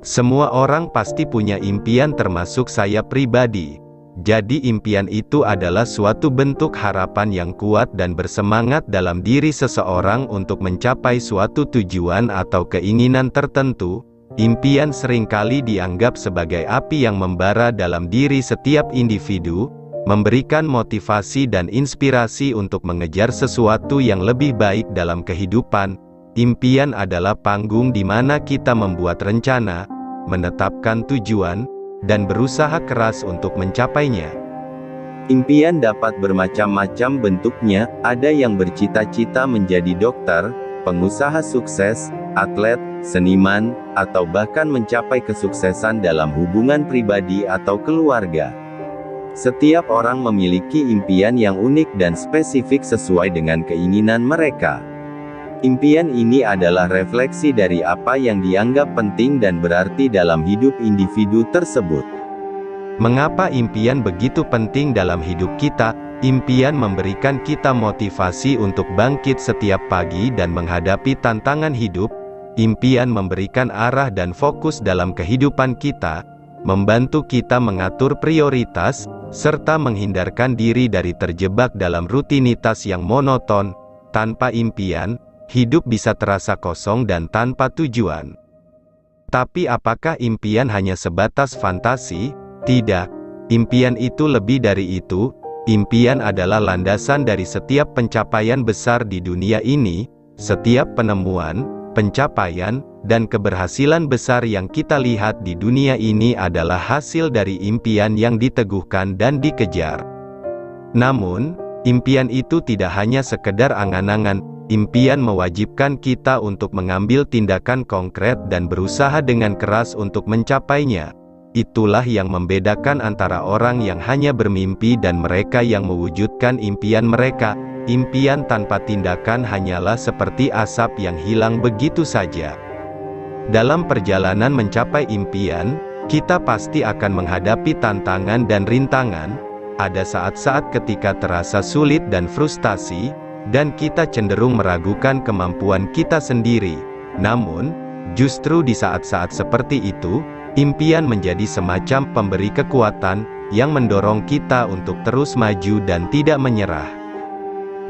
Semua orang pasti punya impian, termasuk saya pribadi. Jadi impian itu adalah suatu bentuk harapan yang kuat dan bersemangat dalam diri seseorang untuk mencapai suatu tujuan atau keinginan tertentu. Impian seringkali dianggap sebagai api yang membara dalam diri setiap individu, memberikan motivasi dan inspirasi untuk mengejar sesuatu yang lebih baik dalam kehidupan. Impian adalah panggung di mana kita membuat rencana, menetapkan tujuan, dan berusaha keras untuk mencapainya. Impian dapat bermacam-macam bentuknya, ada yang bercita-cita menjadi dokter, pengusaha sukses, atlet, seniman, atau bahkan mencapai kesuksesan dalam hubungan pribadi atau keluarga. Setiap orang memiliki impian yang unik dan spesifik sesuai dengan keinginan mereka. Impian ini adalah refleksi dari apa yang dianggap penting dan berarti dalam hidup individu tersebut. Mengapa impian begitu penting dalam hidup kita? Impian memberikan kita motivasi untuk bangkit setiap pagi dan menghadapi tantangan hidup. Impian memberikan arah dan fokus dalam kehidupan kita, membantu kita mengatur prioritas, serta menghindarkan diri dari terjebak dalam rutinitas yang monoton. Tanpa impian, hidup bisa terasa kosong dan tanpa tujuan. Tapi apakah impian hanya sebatas fantasi? Tidak. Impian itu lebih dari itu. Impian adalah landasan dari setiap pencapaian besar di dunia ini. Setiap penemuan, pencapaian, dan keberhasilan besar yang kita lihat di dunia ini adalah hasil dari impian yang diteguhkan dan dikejar. Namun, impian itu tidak hanya sekedar angan-angan. Impian mewajibkan kita untuk mengambil tindakan konkret dan berusaha dengan keras untuk mencapainya. Itulah yang membedakan antara orang yang hanya bermimpi dan mereka yang mewujudkan impian mereka. Impian tanpa tindakan hanyalah seperti asap yang hilang begitu saja. Dalam perjalanan mencapai impian, kita pasti akan menghadapi tantangan dan rintangan. Ada saat-saat ketika terasa sulit dan frustasi, dan kita cenderung meragukan kemampuan kita sendiri. Namun, justru di saat-saat seperti itu, impian menjadi semacam pemberi kekuatan, yang mendorong kita untuk terus maju dan tidak menyerah.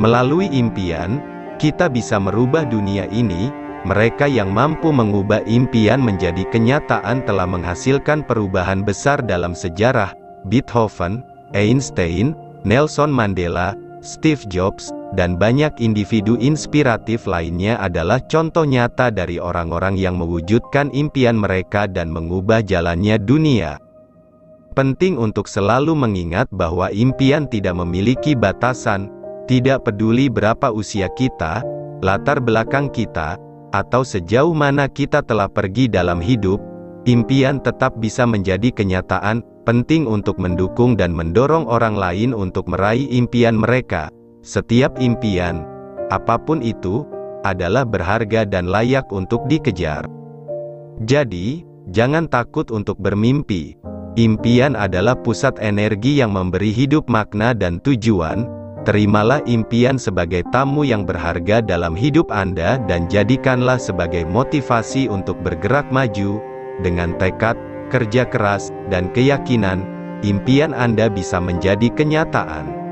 Melalui impian, kita bisa merubah dunia ini. Mereka yang mampu mengubah impian menjadi kenyataan telah menghasilkan perubahan besar dalam sejarah. Beethoven, Einstein, Nelson Mandela, Steve Jobs, dan banyak individu inspiratif lainnya adalah contoh nyata dari orang-orang yang mewujudkan impian mereka dan mengubah jalannya dunia. Penting untuk selalu mengingat bahwa impian tidak memiliki batasan. Tidak peduli berapa usia kita, latar belakang kita, atau sejauh mana kita telah pergi dalam hidup, impian tetap bisa menjadi kenyataan. Penting untuk mendukung dan mendorong orang lain untuk meraih impian mereka. Setiap impian, apapun itu, adalah berharga dan layak untuk dikejar. Jadi, jangan takut untuk bermimpi. Impian adalah pusat energi yang memberi hidup makna dan tujuan. Terimalah impian sebagai tamu yang berharga dalam hidup Anda dan jadikanlah sebagai motivasi untuk bergerak maju. Dengan tekad, kerja keras, dan keyakinan, impian Anda bisa menjadi kenyataan.